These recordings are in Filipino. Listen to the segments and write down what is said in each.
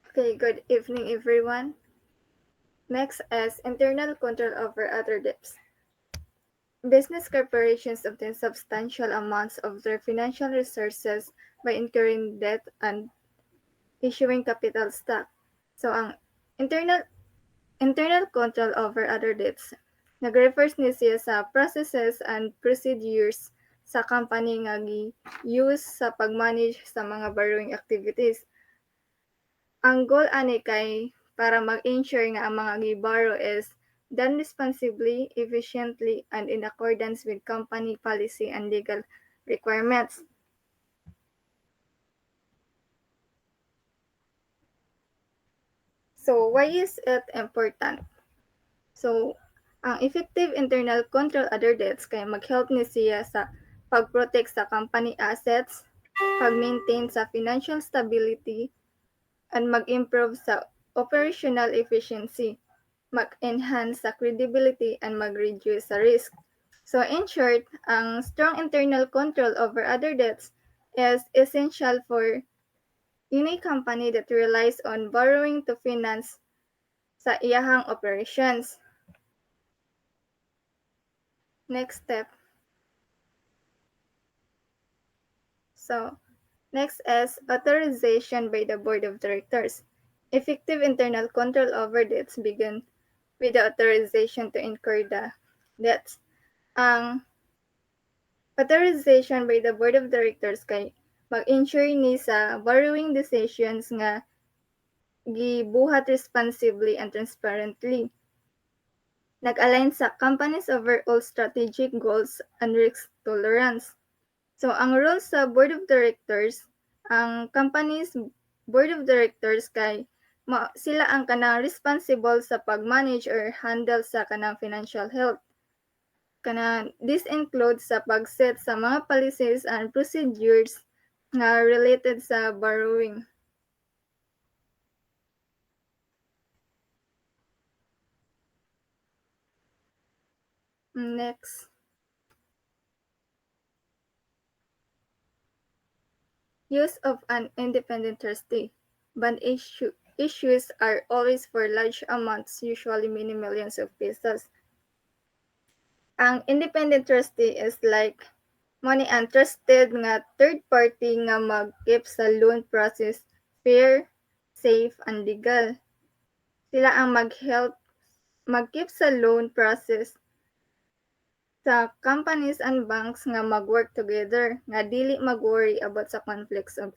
Okay, good evening, everyone. Next is internal control over other debts. Business corporations obtain substantial amounts of their financial resources by incurring debt and issuing capital stock. So, ang internal internal control over other debts nag-refers ni siya sa processes and procedures sa company nga gi-use sa pag-manage sa mga borrowing activities. Ang goal ani kay para mag-ensure nga ang mga gi-borrow is done responsibly, efficiently, and in accordance with company policy and legal requirements. So, why is it important? So, ang effective internal control other debts kay mag-help ni siya sa pag-protect sa company assets, pag-maintain sa financial stability, and mag-improve sa operational efficiency, mag-enhance sa credibility, and mag-reduce sa risk. So in short, ang strong internal control over other debts is essential for any company that relies on borrowing to finance sa iyahang operations. Next step. So, next is authorization by the board of directors. Effective internal control over debts begin with the authorization to incur the debts. Ang authorization by the board of directors kay mag-ensure ni sa borrowing decisions nga gibuhat responsibly and transparently. Nag-align sa company's overall strategic goals and risk tolerance. So, ang role sa board of directors, ang company's board of directors kay sila ang kanang responsible sa pag-manage or handle sa kanang financial health. This includes sa pag-set sa mga policies and procedures nga related sa borrowing. Next. Use of an independent trustee. Bond issues are always for large amounts, usually many millions of pesos. Ang independent trustee is like money and trusted nga third party nga mag-keep sa loan process fair, safe, and legal. Sila ang mag-help mag-keep sa loan process sa companies and banks nga mag-work together nga dili mag-worry about sa conflicts of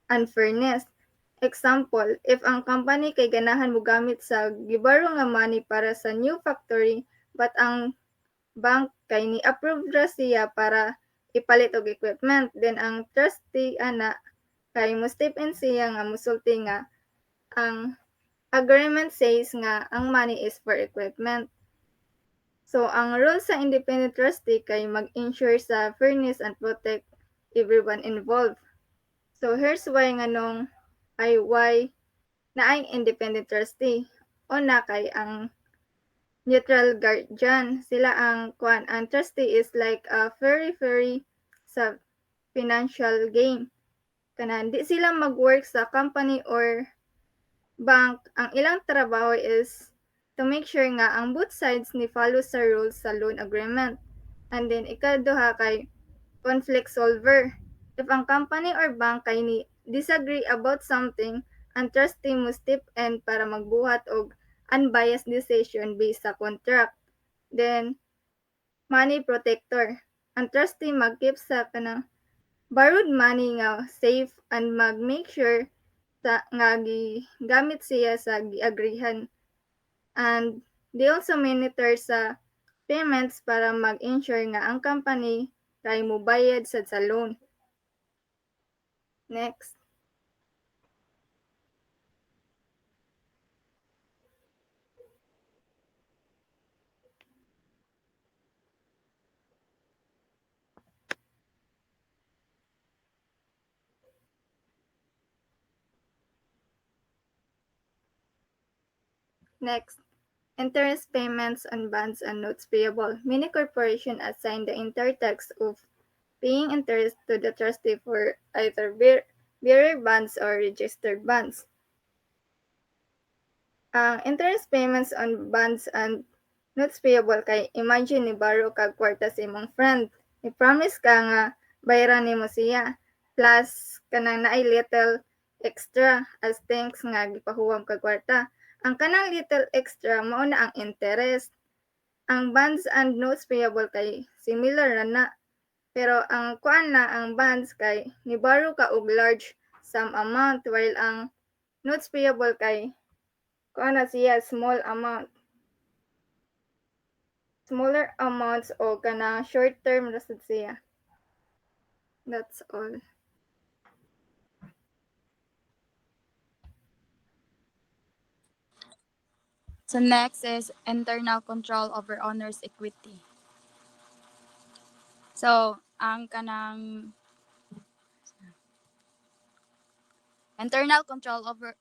unfairness. Example, if ang company kay ganahan mo gamit sa gibaro nga money para sa new factory but ang bank kay ni-approve ra siya para ipalit og equipment, then ang trustee ana kay mo step in siya nga musulti nga ang agreement says nga ang money is for equipment. So, ang role sa independent trustee kay mag-ensure sa fairness and protect everyone involved. So, here's why nga nung why na ay independent trustee. Una kay ang neutral guardian. Sila ang kuan. Ang trustee is like a fairy sa financial game. Kanan, di sila mag-work sa company or bank. Ang ilang trabaho is to make sure nga ang both sides ni follow sa rules sa loan agreement. And then, ikaduha kay conflict solver. If ang company or bank kay ni disagree about something, ang trustee mo step in para magbuhat og unbiased decision based sa contract. Then, money protector. Ang trustee mag-keep sa kanang borrowed money nga safe and mag-make sure sa nga gamit siya sa giagrihan. And they also monitor sa payments para mag-ensure nga ang company kay mobayad sa loan. Next. Next. Interest payments on bonds and notes payable. Many corporations assign the entire tax of paying interest to the trustee for either bearer bonds or registered bonds. Ang interest payments on bonds and notes payable kay imagine ni borrow kag kwarta sa imong friend. I-promise ka nga bayaran nimo siya. Plus kanang naay little extra as thanks nga gipahuwam kag kwarta. Ang kanang little extra mao na ang interest. Ang bonds and notes payable kay similar na pero ang kuan na ang bonds kay ni borrow ka og large sum amount while ang notes payable kay kuan na siya small amount. Smaller amounts o kanang short term ra sad siya. That's all. So next is internal control over owner's equity. So ang kanang internal control over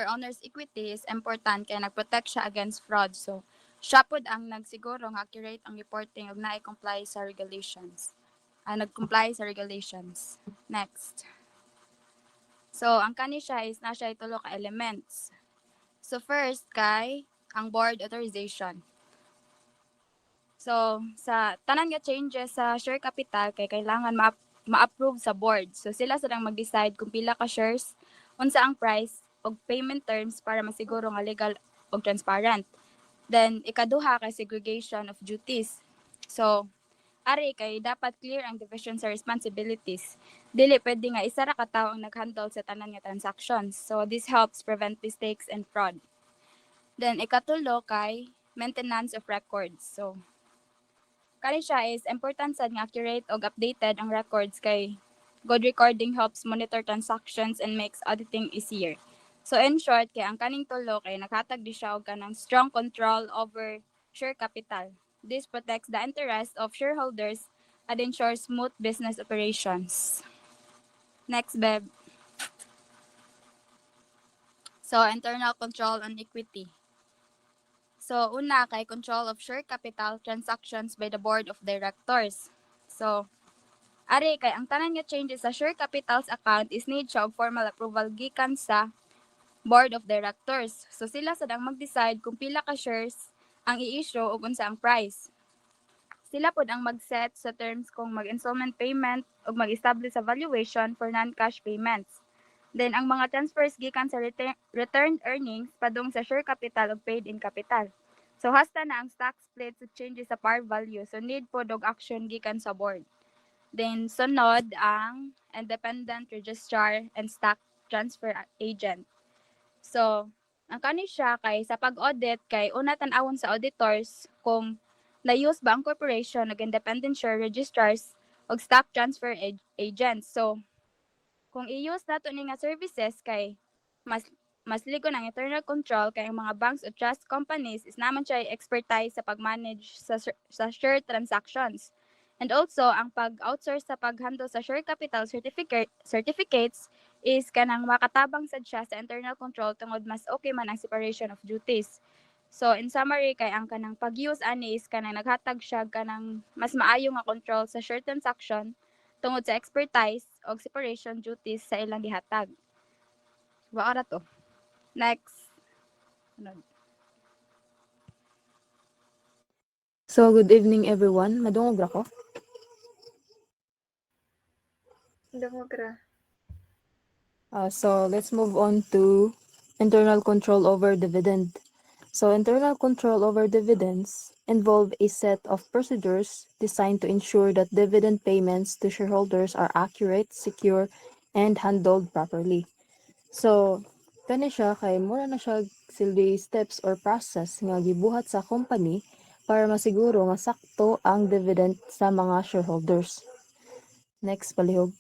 owner's equity is important kaya nagprotect siya against fraud. So siya pod ang nagsiguro nga accurate ang reporting ug naay comply sa regulations. Nag-comply sa regulations. Next. So ang kani siya is na siya tulo ka elements. So first kay ang board authorization. So sa tanan nga changes sa share capital kay kailangan ma-approve sa board. So sila sadang mag-decide kung pila ka shares, unsa ang price ug payment terms para masiguro nga legal ug transparent. Then ikaduha kay segregation of duties. So ari kay dapat clear ang division sa responsibilities. Dili pwede nga isa ra ka tawo ang nag-handle sa tanan nga transactions. So this helps prevent mistakes and fraud. Then ikatulo kay maintenance of records. So kani siya is important sad nga accurate ug updated ang records kay good recording helps monitor transactions and makes auditing easier. So in short, kay ang kaning tulo kay naghatag di siya og kanang strong control over share capital. This protects the interest of shareholders and ensures smooth business operations. Next, Beb. So internal control on equity. So una kay control of share capital transactions by the board of directors. So ari kay ang tanan nga changes sa share capitals account is need siya og formal approval gikan sa board of directors. So sila sadang mag-decide kung pila ka shares ang i-issue ug unsa ang price. Sila pod ang mag-set sa terms kung mag-installment payment ug mag-establish sa valuation for non-cash payments. Then ang mga transfers gikan sa returned earnings padung sa share capital ug paid in capital. So hasta na ang stock split sa changes sa par value. So need pod og action gikan sa board. Then sunod ang independent registrar and stock transfer agent. So, ang kani siya kay sa pag-audit kay una tan-awon sa auditors kung na-use ba ang corporation ug independent share registrars ug stock transfer agents. So, kung i-use nato ni nga services kay mas mas ligon ang internal control kay ang mga banks o trust companies is naman siya expertise sa pag-manage sa share transactions. And also, ang pag-outsource sa pag-handle sa share capital certificates is kanang makatabang sad siya sa internal control tungod mas okay man ang separation of duties. So, in summary, kay ang kanang pag-use ani is kanang naghatag siya kanang mas maayo nga control sa share transaction tungod sa expertise o separation duties sa ilang gihatag. Wa to. Next. So, good evening everyone. Madungog ra ko. Demokra. So, let's move on to internal control over dividend. So, internal control over dividends involve a set of procedures designed to ensure that dividend payments to shareholders are accurate, secure, and handled properly. So, kani siya kay mura na siya silbi steps or process nga gibuhat sa company para masiguro nga sakto ang dividend sa mga shareholders. Next, palihog.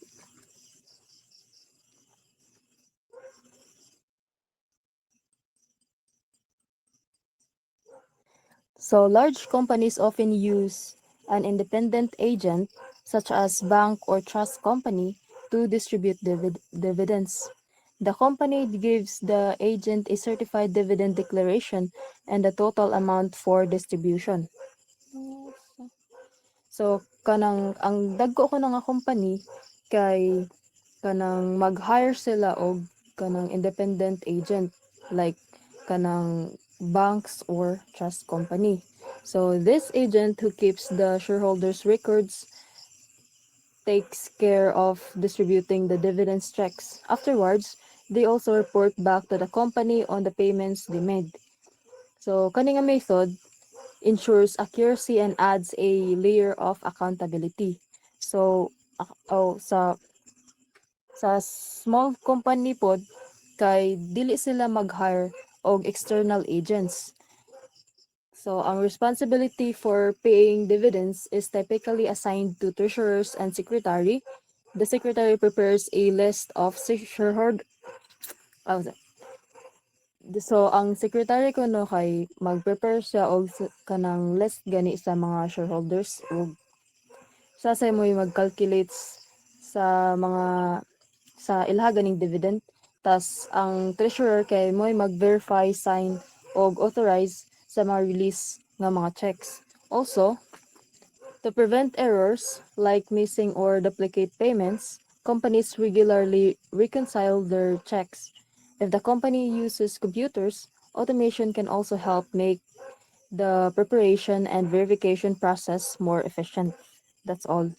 So large companies often use an independent agent, such as bank or trust company, to distribute dividends. The company gives the agent a certified dividend declaration and the total amount for distribution. So kanang ang dagko ko nga company kay kanang mag-hire sila og kanang independent agent like kanang banks or trust company. So this agent who keeps the shareholders' records takes care of distributing the dividends checks. Afterwards, they also report back to the company on the payments they made. So kaning nga method ensures accuracy and adds a layer of accountability. So sa small company pod kay dili sila mag-hire og external agents. So ang responsibility for paying dividends is typically assigned to treasurers and secretary. The secretary prepares a list of shareholder. So ang secretary ko no kay mag-prepare siya og kanang list gani sa mga shareholders ug sa mo mag-calculates sa mga sa ilha ganing dividend. Tas ang treasurer kay mo mag-verify, sign og authorize sa mga release nga mga checks. Also, to prevent errors like missing or duplicate payments, companies regularly reconcile their checks. If the company uses computers, automation can also help make the preparation and verification process more efficient. That's all.